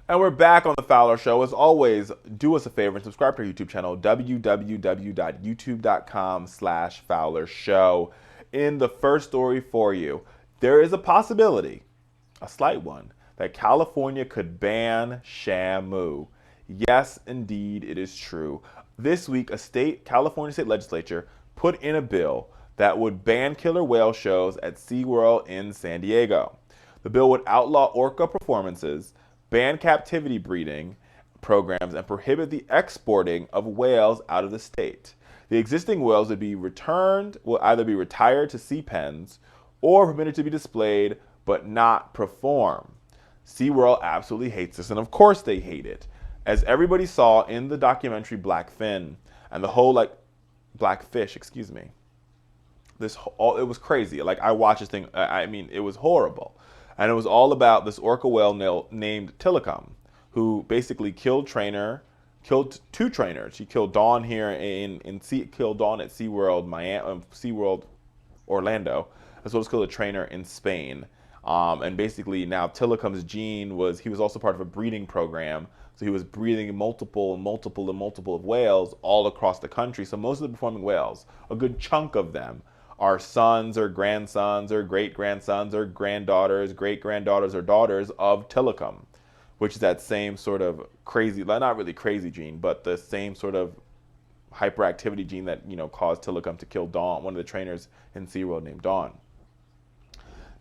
And we're back on the Fowler Show. As always, do us a favor and subscribe to our YouTube channel, www.youtube.com/Fowler Show. In the first story for you, there is a possibility, a slight one, that California could ban Shamu. Yes, indeed, it is true. This week, California state legislature put in a bill that would ban killer whale shows at SeaWorld in San Diego. The bill would outlaw orca performances, ban captivity breeding programs, and prohibit the exporting of whales out of the state. The existing whales will either be retired to sea pens or permitted to be displayed but not perform. SeaWorld absolutely hates this, and of course they hate it. As everybody saw in the documentary Blackfish and the whole Blackfish, excuse me. It was crazy. I watched this thing. It was horrible. And it was all about this orca whale named Tilikum, who basically killed two trainers. He killed Dawn here killed Dawn at SeaWorld, SeaWorld Orlando, as well as killed a trainer in Spain. And basically now Tilikum's gene he was also part of a breeding program. So he was breeding multiple of whales all across the country. So most of the performing whales, a good chunk of them, are sons or grandsons or great-grandsons or granddaughters, great-granddaughters or daughters of Tilikum, which is that same sort of crazy, not really crazy gene, but the same sort of hyperactivity gene that, caused Tilikum to kill Dawn, one of the trainers in SeaWorld named Dawn.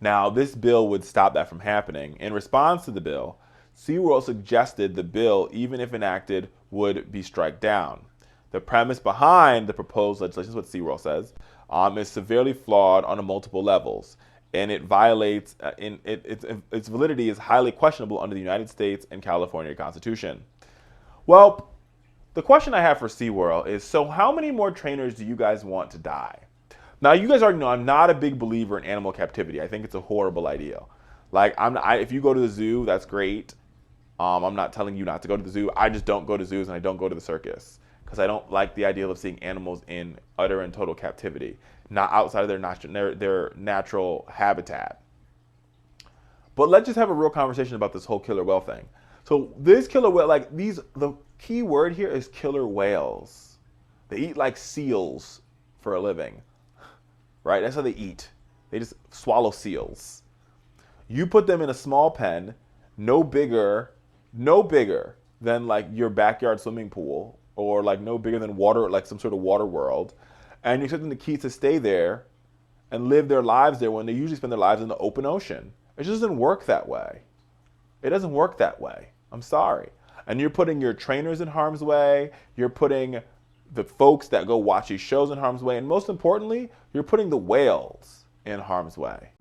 Now, this bill would stop that from happening. In response to the bill, SeaWorld suggested the bill, even if enacted, would be struck down. The premise behind the proposed legislation, is what SeaWorld says, is severely flawed on multiple levels, and it violates, its validity is highly questionable under the United States and California Constitution. Well, the question I have for SeaWorld is, so how many more trainers do you guys want to die? Now, you guys already know I'm not a big believer in animal captivity. I think it's a horrible idea. If you go to the zoo, that's great. I'm not telling you not to go to the zoo. I just don't go to zoos and I don't go to the circus, because I don't like the idea of seeing animals in utter and total captivity, not outside of their natural habitat. But let's just have a real conversation about this whole killer whale thing. So this killer whale, the key word here is killer whales. They eat like seals for a living, right? That's how they eat. They just swallow seals. You put them in a small pen, no bigger than your backyard swimming pool, or no bigger than water, some sort of water world, and you expect them to stay there and live their lives there when they usually spend their lives in the open ocean. It just doesn't work that way. It doesn't work that way. I'm sorry. And you're putting your trainers in harm's way. You're putting the folks that go watch these shows in harm's way. And most importantly, you're putting the whales in harm's way.